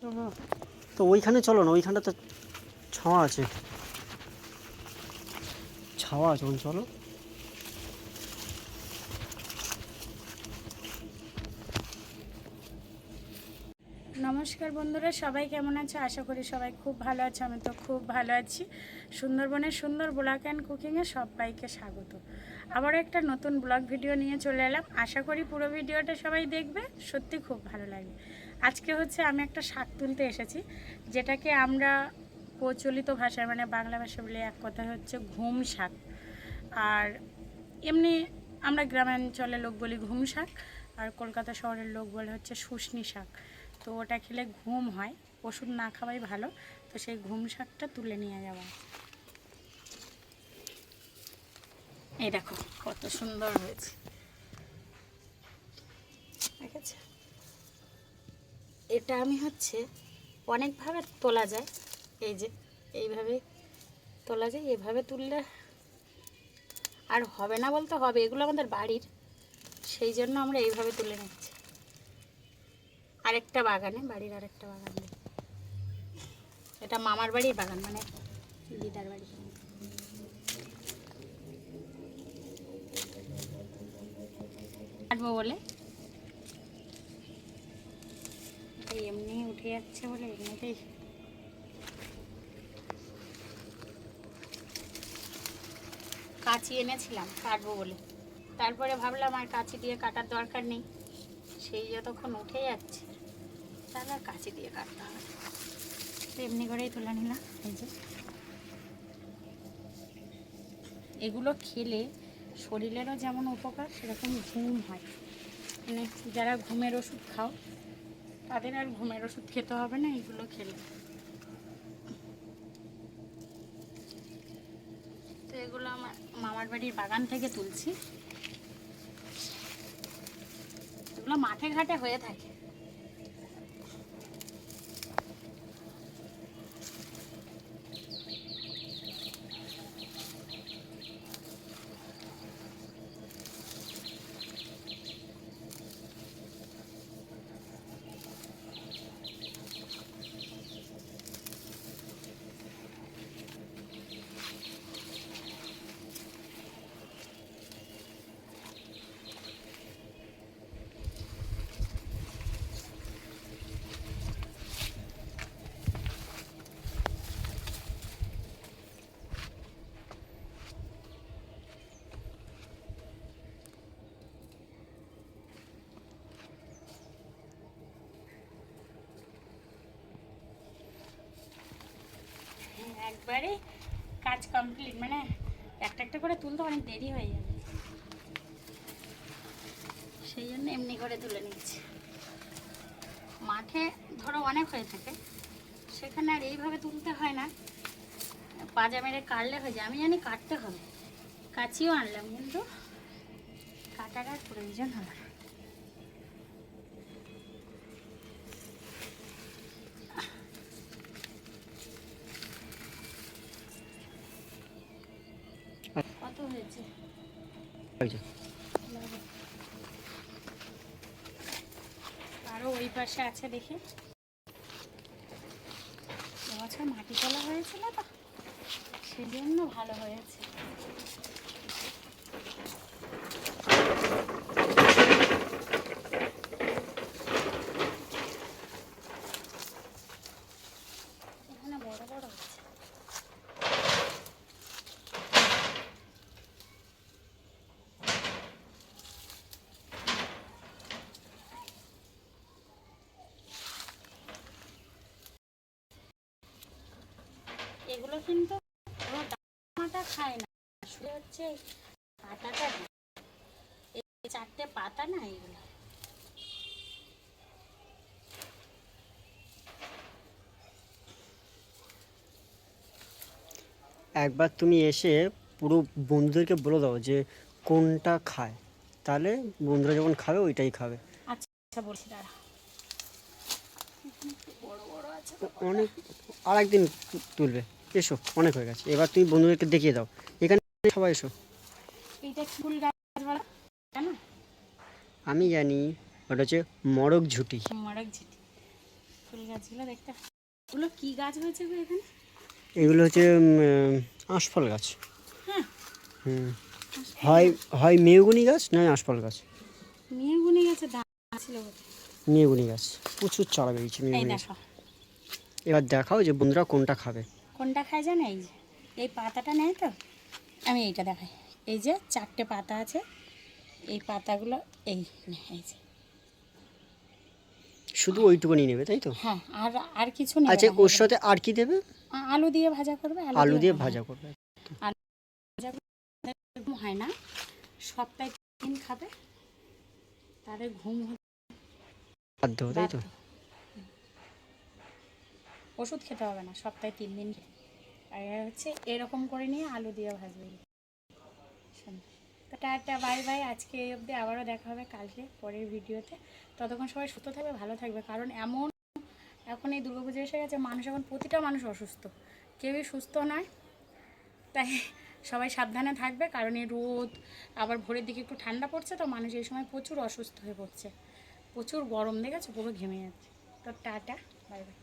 তো ওইখানে চলো না, ওইখানটা তো ছাওয়া আছে, ছাওয়া আছে, চলো। নমস্কার বন্ধুরা, সবাই কেমন আছে? আশা করি সবাই খুব ভালো আছে। আমি তো খুব ভালো আছি। সুন্দরবনের সুন্দর ব্লগ অ্যান্ড কুকিংয়ে সবাইকে স্বাগত। আবার একটা নতুন ব্লগ ভিডিও নিয়ে চলে এলাম। আশা করি পুরো ভিডিওটা সবাই দেখবে, সত্যি খুব ভালো লাগবে। আজকে হচ্ছে আমি একটা শাক তুলতে এসেছি, যেটাকে আমরা প্রচলিত ভাষায় মানে বাংলা ভাষায় বলে এক কথা হচ্ছে ঘুম শাক, আর এমনি আমরা গ্রামাঞ্চলের লোক বলি ঘুম শাক, আর কলকাতা শহরের লোক বলে হচ্ছে শুশনি শাক। তো ওটা খেলে ঘুম হয়, ওষুধ না খাওয়াই ভালো। তো সেই ঘুম শাকটা তুলে নিয়ে যাওয়া। এই দেখো কত সুন্দর হয়েছে, ঠিক আছে। এটা আমি হচ্ছে অনেকভাবে তোলা যায়, এই যে এইভাবে তোলা যায়, এভাবে তুললে আর হবে না বলতে হবে, এগুলো আমাদের বাড়ির, সেই জন্য আমরা এইভাবে তুলে নিচ্ছি। আরেকটা বাগানে, বাড়ির আরেকটা বাগানে, এটা মামার বাড়ির বাগান মানে দিদার বাড়ি। কাটবো বলে এমনি উঠে যাচ্ছে বলে এমনিতেই কাঁচি এনেছিলাম কাটবো বলে, তারপরে ভাবলাম আর কাঁচি দিয়ে কাটার দরকার নেই, সেই যতক্ষণ উঠে যাচ্ছে তাহলে আর কাঁচি দিয়ে কাটতে হবে। তো এমনি করেই তুলে নিলাম। এই যে এগুলো খেলে শরীরেরও যেমন উপকার, সেরকম ঘুম হয়। মানে যারা ঘুমের ওষুধ খাও তাদের আর ঘুমের ওষুধ খেতে হবে না এগুলো খেলে। তো এগুলো আমার মামার বাড়ির বাগান থেকে তুলছি, এগুলো মাঠে ঘাটে হয়ে থাকে। একবারে কাজ কমপ্লিট, মানে একটা একটা করে তুলতে অনেক দেরি হয়ে যাবে, সেই জন্য এমনি করে তুলে নিচ্ছি। মাঠে ধরো অনেক হয়ে থাকে, সেখানে আর এইভাবে তুলতে হয় না, পাজা মেরে কাটলে হয়ে যায়। আমি জানি কাটতে হবে, কাচিও আনলাম, কিন্তু কাটার প্রয়োজন হবে। কত হয়েছে আরো ওই পাশে আছে, দেখি। এবছর মাটি তোলা হয়েছিল তো, সেজন্য ভালো হয়েছে। এখানে বড় বড় হচ্ছে। এগুলো কিন্তু ডাঁটা খায় না, আসলে হচ্ছে পাতাটা, এই চারটে পাতা না, এগুলো একবার তুমি এসে পুরো বন্ধুদেরকে বলে দাও যে কোনটা খায়, তাহলে বন্ধুরা যখন খাবে ওইটাই খাবে। আচ্ছা বলছি, দাঁড়া, বড় বড় আছে। অনেক, আর একদিন তুলবে, এসো, অনেক হয়ে গেছে। এবার তুমি বন্ধুদেরকে দেখিয়ে দাও, এখানে সবাই এসো। এইটা ফুল গাছ বলা, আমি জানি ওটা হচ্ছে মরক ঝুঁটি। মরক ঝিটি। ফুল গাছগুলো দেখতে, ওগুলো কি গাছ হয়েছে গো এখানে? এগুলো হচ্ছে আঁশফল গাছ। হ্যাঁ, হুম, হয় হয় মেহগুনি গাছ নয় আঁশফল গাছ। মেহগুনি গাছে দাম ছিল বটে। মেহগুনি গাছ প্রচুর চারা বেরিয়েছে এই মেহগুনি গাছ। দেখো এবার দেখাও যে বন্ধুরা কোনটা খাবে। কোনটা খায় জানো? এই যে এই পাতাটা নেয় তো, আমি এইটা দেখাই। এই যে 4টে পাতা আছে, এই পাতাগুলো এই এই যে, শুধু ওইটুকুনি নেবে তাই তো? হ্যাঁ, আর আর কিছু নেই। আচ্ছা, ওর সাথে আর কি দেবে? আলু দিয়ে ভাজা করবে, আলু দিয়ে ভাজা করবে। ভাজা ঘুম হয় না, সপ্তাহে 3 দিন খাবে, তাহলে ঘুম বাধ্য তাই তো? ওষুধ খেতে হবে না, সপ্তাহে 3 দিন। আর হচ্ছে এরকম করে নিয়ে আলু দিয়ে ভাজবে। তো টাটা, বাই বাই। আজকে এই অবধি, আবারও দেখা হবে কালকে পরের ভিডিওতে। ততক্ষণ সবাই সুস্থ থাকবে, ভালো থাকবে। কারণ এখন এই দুর্গাপুজো এসে গেছে, মানুষ এখন প্রতিটা মানুষ অসুস্থ, কেউই সুস্থ নয়। তাই সবাই সাবধানে থাকবে, কারণ এই রোদ, আবার ভোরের দিকে একটু ঠান্ডা পড়ছে, তো মানুষ এই সময় প্রচুর অসুস্থ হয়ে পড়ছে। প্রচুর গরম, দেখেছো, পুরো ঘেমে যাচ্ছে। তো টাটা, বাই বাই।